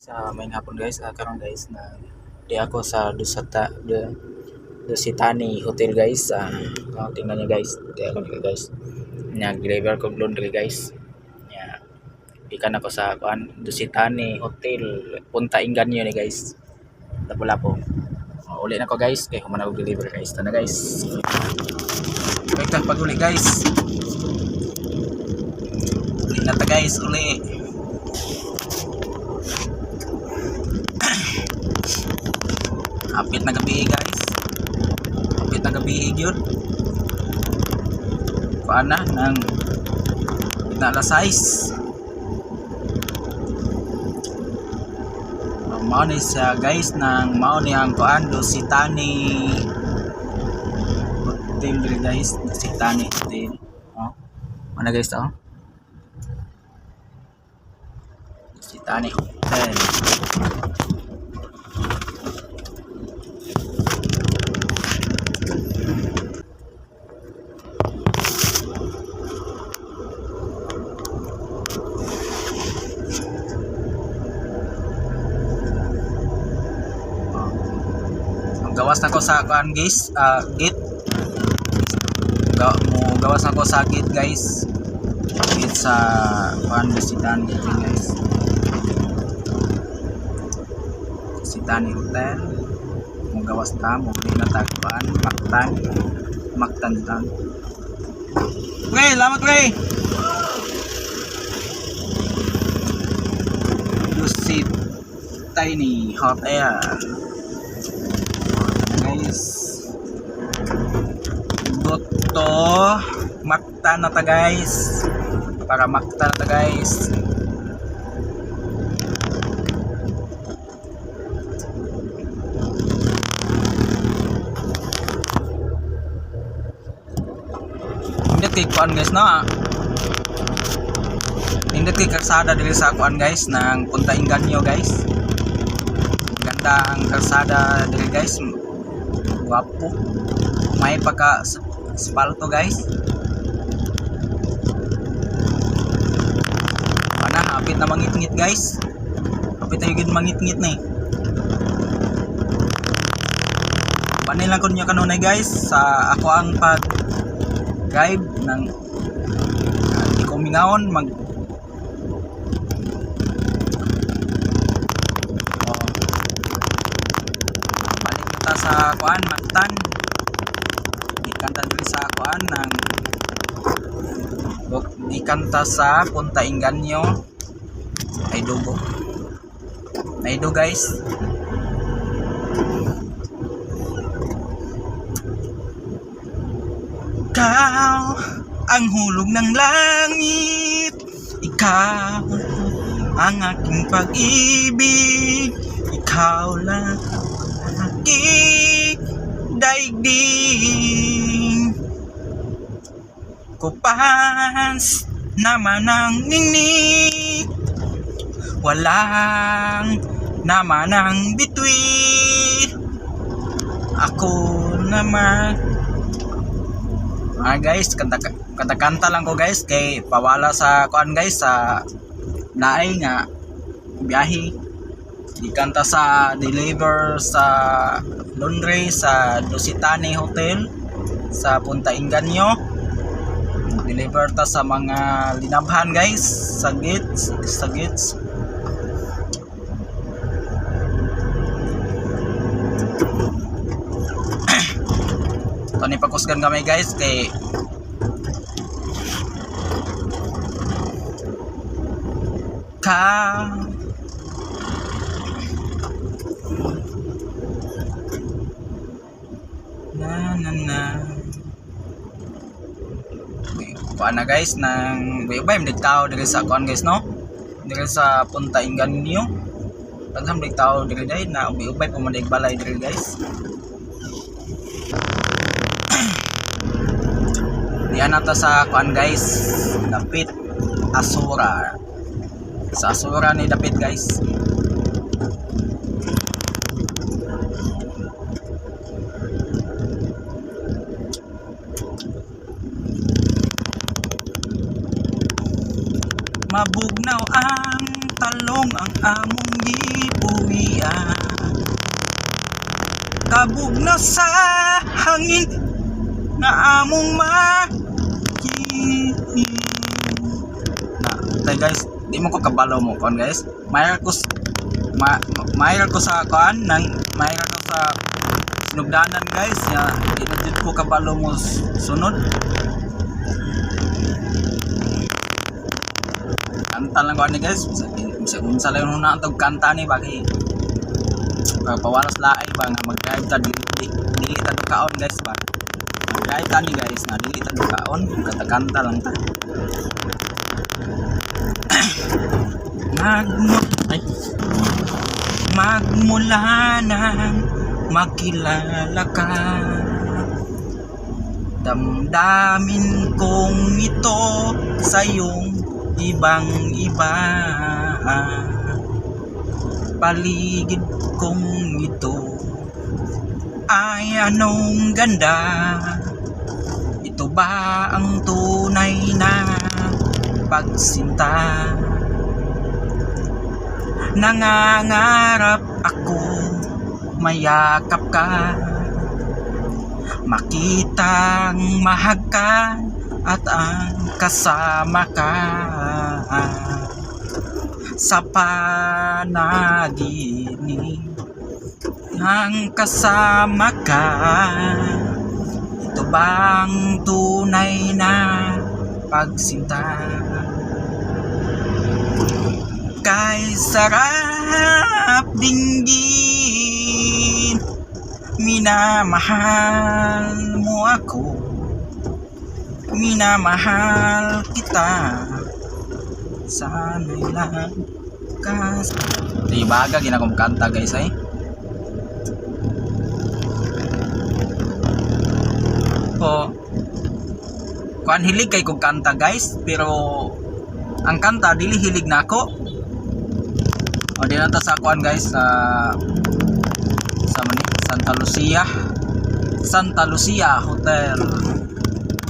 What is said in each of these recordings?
Sa may hapon guys, karon guys na di ako sa Dusitani Hotel guys. Tingnan niyo guys, di ako dito guys. Nag-deliver ko laundry guys. Yeah. Di ka na ko sa kuan Dusitani Hotel. Punta Inganyo ni guys. Lapu-lapu. Uli na ko guys, kay humana ko deliver guys. Tana guys. Wait lang pag uli guys. Uli na ta guys, uli. Apit na gabi guys. Apit na gabi yun. Paana nang alas 6. Mao ni siya guys nang mao ni ang kuan Dusitani Hotel diri guys. Dusitani Hotel. Mana guys to? Dusitani Hotel. Gawas na ko sa kuan guys, gate. Gawas na ko sa gate guys. Gate sa kuan Dusitani guys. Dusitani Hotel. Gawas ta mo di na tagpan Mactan. Pre, salamat pre. Dusitani Hotel. Guys, goto Mactan na ta guys, para Mactan na ta guys. Hindi kay kuan guys no. Hindi kay kalsada dili sa kuan guys nang Punta Inganyo guys. Ganda ang kalsada dili guys. Wapo. May pagka spalto guys. Mana hapit na mangit-ngit guys. Hapit na yung mangit-ngit na eh. Panay lang ko nyo kanunay guys sa ako ang pag drive ng di ko mingaon balik kita sa kuan Mactan. Ikanta diri sa kuan ng ikanta sa Punta Inganyo. Ay dugo guys. Ikaw ang hulog ng langit, ikaw ang aking pag-ibig, ikaw lang ang aking daigdig. Kupans naman ang ningning, walang naman ang bituin. Ako naman guys, kanta lang ko guys kay pawala sa kuan guys sa naay nga biyahe. Ikanta sa deliver sa laundry sa Dusitani Hotel sa Punta Inganyo. Deliver ta sa mga linabhan guys sa gates. Ni pakusgan kami guys kay kuan na guys nang bay tao diri sa kuan guys no, diri sa Punta Inganyo. Daghang tao diri dai na ubay pumandig balay diri guys. Diyan nata sa kuan guys, dapit Asura. Sa Asura ni dapit guys. Mabugnaw ang talong ang among kaluwian. Kabugnaw sa hangin na among makinig. Na guys, di mo ko kabalo mo kon guys. Mayroon ko sa kuan nang mayroon ko sa sinugdanan guys ya, di na jud ko kabalo mo sunod. Kanta lang ko ni guys, unsa lang na tog kanta ni bagi pawalas laay ba nga mag-drive ta dili ta kaon guys ba. Mag-drive ta ni guys na dili ta kaon, kanta lang ta. Magmula nang makilala ka, damdamin kong ito sa iyong ibang iba. Paligid kong ito ay anong ganda. Ito ba ang tunay na pagsinta? Nangangarap ako mayakap ka, makitang mahag ka at ang kasama ka sa panaginip. Ang kasama ka, ito bang tunay na pagsinta? Kay sarap dinggin, minamahal mo ako, minamahal kita, sana'y lang kas. Ibaga ginakong kanta guys ay. Kuan hilig kay kong kanta guys, pero ang kanta dili hilig na ako. O di nata sa kuan guys sa Santa Lucia Hotel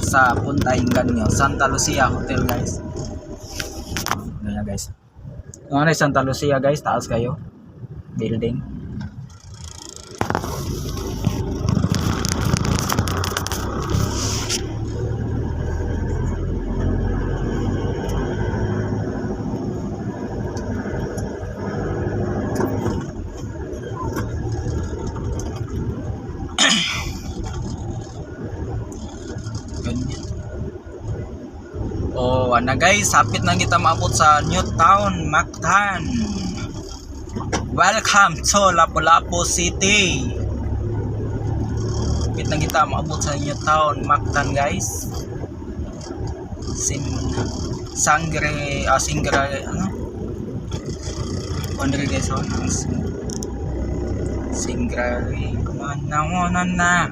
sa Punta Inganyo. Santa Lucia Hotel guys. Ganyan guys. Ano na Santa Lucia guys, taas kayo. Building. Oh, na guys, hapit na kita maabot sa New Town, Mactan. Welcome to Lapu-Lapu City. Hapit na kita maabot sa New Town, Mactan guys. Sangre, ano? Wonder guys, Singre, na.